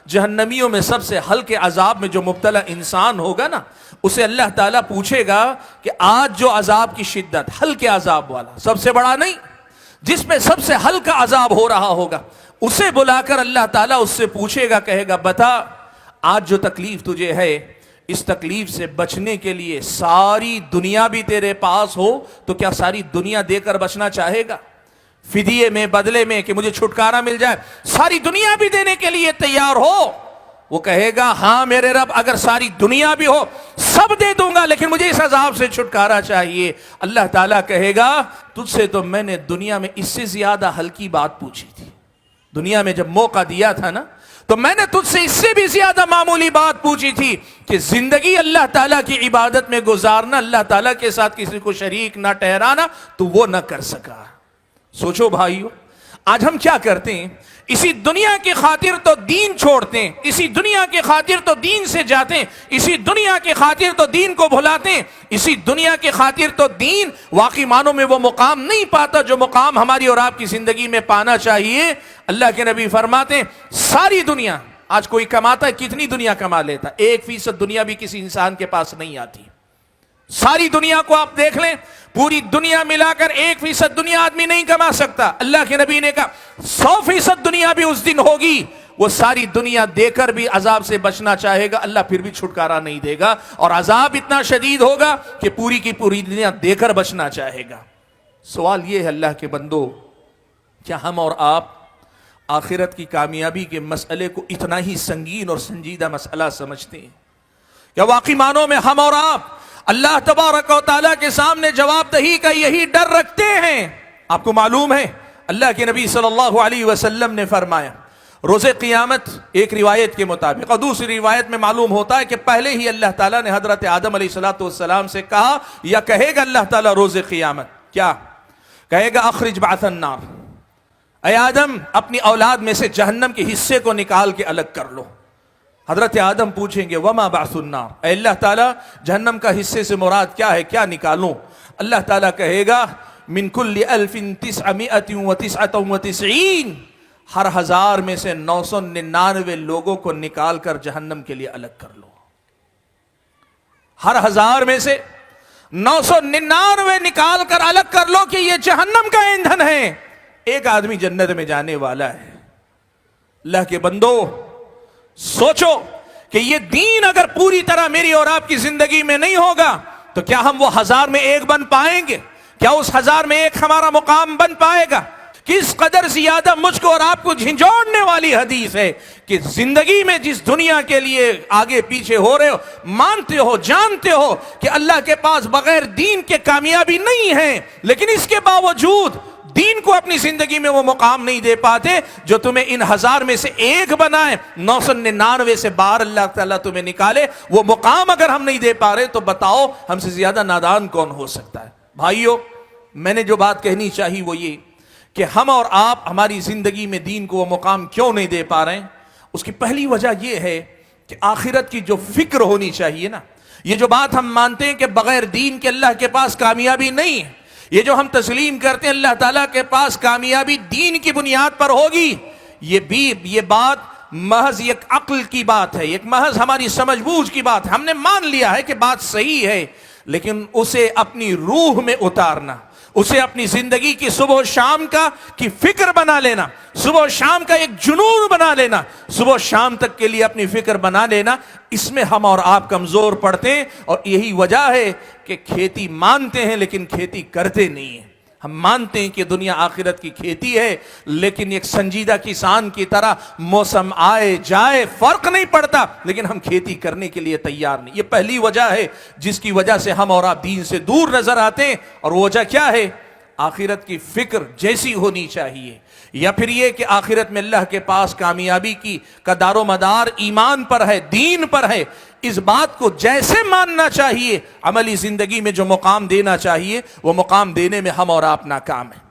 جہنمیوں میں سب سے ہلکے عذاب میں جو مبتلا انسان ہوگا نا، اسے اللہ تعالیٰ پوچھے گا کہ آج جو عذاب کی شدت، ہلکے عذاب والا، سب سے بڑا نہیں، جس میں سب سے ہلکا عذاب ہو رہا ہوگا، اسے بلا کر اللہ تعالیٰ اس سے پوچھے گا، کہے گا بتا آج جو تکلیف تجھے ہے، اس تکلیف سے بچنے کے لیے ساری دنیا بھی تیرے پاس ہو تو کیا ساری دنیا دے کر بچنا چاہے گا؟ فدیے میں، بدلے میں کہ مجھے چھٹکارا مل جائے، ساری دنیا بھی دینے کے لیے تیار ہو؟ وہ کہے گا ہاں میرے رب، اگر ساری دنیا بھی ہو سب دے دوں گا، لیکن مجھے اس عذاب سے چھٹکارا چاہیے۔ اللہ تعالیٰ کہے گا تجھ سے تو میں نے دنیا میں اس سے زیادہ ہلکی بات پوچھی تھی، دنیا میں جب موقع دیا تھا نا تو میں نے تجھ سے اس سے بھی زیادہ معمولی بات پوچھی تھی کہ زندگی اللہ تعالیٰ کی عبادت میں گزارنا، اللہ تعالیٰ کے ساتھ کسی کو شریک نہ ٹھہرانا، تو وہ نہ کر سکا۔ سوچو بھائیو، آج ہم کیا کرتے ہیں؟ اسی دنیا کی خاطر تو دین چھوڑتے ہیں، اسی دنیا کی خاطر تو دین سے جاتے ہیں، اسی دنیا کی خاطر تو دین کو بھلاتے ہیں، اسی دنیا کی خاطر تو دین واقعی معنوں میں وہ مقام نہیں پاتا جو مقام ہماری اور آپ کی زندگی میں پانا چاہیے۔ اللہ کے نبی فرماتے ہیں ساری دنیا، آج کوئی کماتا ہے، کتنی دنیا کما لیتا، 1% دنیا بھی کسی انسان کے پاس نہیں آتی۔ ساری دنیا کو آپ دیکھ لیں، پوری دنیا ملا کر 1% دنیا آدمی نہیں کما سکتا۔ اللہ کے نبی نے کہا 100% دنیا بھی اس دن ہوگی، وہ ساری دنیا دے کر بھی عذاب سے بچنا چاہے گا، اللہ پھر بھی چھٹکارا نہیں دے گا، اور عذاب اتنا شدید ہوگا کہ پوری کی پوری دنیا دے کر بچنا چاہے گا۔ سوال یہ ہے اللہ کے بندو، کیا ہم اور آپ آخرت کی کامیابی کے مسئلے کو اتنا ہی سنگین اور سنجیدہ مسئلہ سمجھتے ہیں؟ کیا واقعی معنوں میں ہم اور آپ اللہ تبارک و تعالیٰ کے سامنے جواب دہی کا یہی ڈر رکھتے ہیں؟ آپ کو معلوم ہے اللہ کے نبی صلی اللہ علیہ وسلم نے فرمایا روز قیامت، ایک روایت کے مطابق اور دوسری روایت میں معلوم ہوتا ہے کہ پہلے ہی اللہ تعالیٰ نے حضرت آدم علیہ السلام سے کہا یا کہے گا اللہ تعالیٰ روز قیامت، کیا کہے گا؟ اخرج بعث النار، اے آدم اپنی اولاد میں سے جہنم کے حصے کو نکال کے الگ کر لو۔ حضرت آدم پوچھیں گے وما بعث النار، اے اللہ تعالیٰ جہنم کا حصے سے مراد کیا ہے، کیا نکالوں؟ اللہ تعالیٰ کہے گا من کل 1999، ہر 1000 میں سے 999 لوگوں کو نکال کر جہنم کے لیے الگ کر لو۔ ہر 1000 میں سے 999 نکال کر الگ کر لو کہ یہ جہنم کا ایندھن ہے، ایک آدمی جنت میں جانے والا ہے۔ اللہ کے بندو سوچو کہ یہ دین اگر پوری طرح میری اور آپ کی زندگی میں نہیں ہوگا تو کیا ہم وہ 1000 میں ایک بن پائیں گے؟ کیا اس 1000 میں ایک ہمارا مقام بن پائے گا؟ کس قدر زیادہ مجھ کو اور آپ کو جھنجھوڑنے والی حدیث ہے کہ زندگی میں جس دنیا کے لیے آگے پیچھے ہو رہے ہو، مانتے ہو، جانتے ہو کہ اللہ کے پاس بغیر دین کے کامیابی نہیں ہے، لیکن اس کے باوجود دین کو اپنی زندگی میں وہ مقام نہیں دے پاتے جو تمہیں ان 1000 میں سے ایک بنائے، 999 سے باہر اللہ تعالیٰ تمہیں نکالے، وہ مقام اگر ہم نہیں دے پا رہے تو بتاؤ ہم سے زیادہ نادان کون ہو سکتا ہے؟ بھائیو، میں نے جو بات کہنی چاہی وہ یہ کہ ہم اور آپ ہماری زندگی میں دین کو وہ مقام کیوں نہیں دے پا رہے ہیں؟ اس کی پہلی وجہ یہ ہے کہ آخرت کی جو فکر ہونی چاہیے نا، یہ جو بات ہم مانتے ہیں کہ بغیر دین کے اللہ کے پاس کامیابی نہیں ہے، یہ جو ہم تسلیم کرتے ہیں اللہ تعالیٰ کے پاس کامیابی دین کی بنیاد پر ہوگی، یہ بات محض ایک عقل کی بات ہے، ایک محض ہماری سمجھ بوجھ کی بات ہے۔ ہم نے مان لیا ہے کہ بات صحیح ہے، لیکن اسے اپنی روح میں اتارنا، اسے اپنی زندگی کی صبح و شام کی فکر بنا لینا، صبح و شام کا ایک جنون بنا لینا، صبح و شام تک کے لیے اپنی فکر بنا لینا، اس میں ہم اور آپ کمزور پڑتے ہیں۔ اور یہی وجہ ہے کہ کھیتی مانتے ہیں لیکن کھیتی کرتے نہیں ہیں۔ ہم مانتے ہیں کہ دنیا آخرت کی کھیتی ہے، لیکن ایک سنجیدہ کسان کی طرح موسم آئے جائے فرق نہیں پڑتا، لیکن ہم کھیتی کرنے کے لیے تیار نہیں۔ یہ پہلی وجہ ہے جس کی وجہ سے ہم اور آپ دین سے دور نظر آتے ہیں۔ اور وہ وجہ کیا ہے؟ آخرت کی فکر جیسی ہونی چاہیے، یا پھر یہ کہ آخرت میں اللہ کے پاس کامیابی کا دار و مدار ایمان پر ہے، دین پر ہے، اس بات کو جیسے ماننا چاہیے، عملی زندگی میں جو مقام دینا چاہیے وہ مقام دینے میں ہم اور آپ ناکام ہیں۔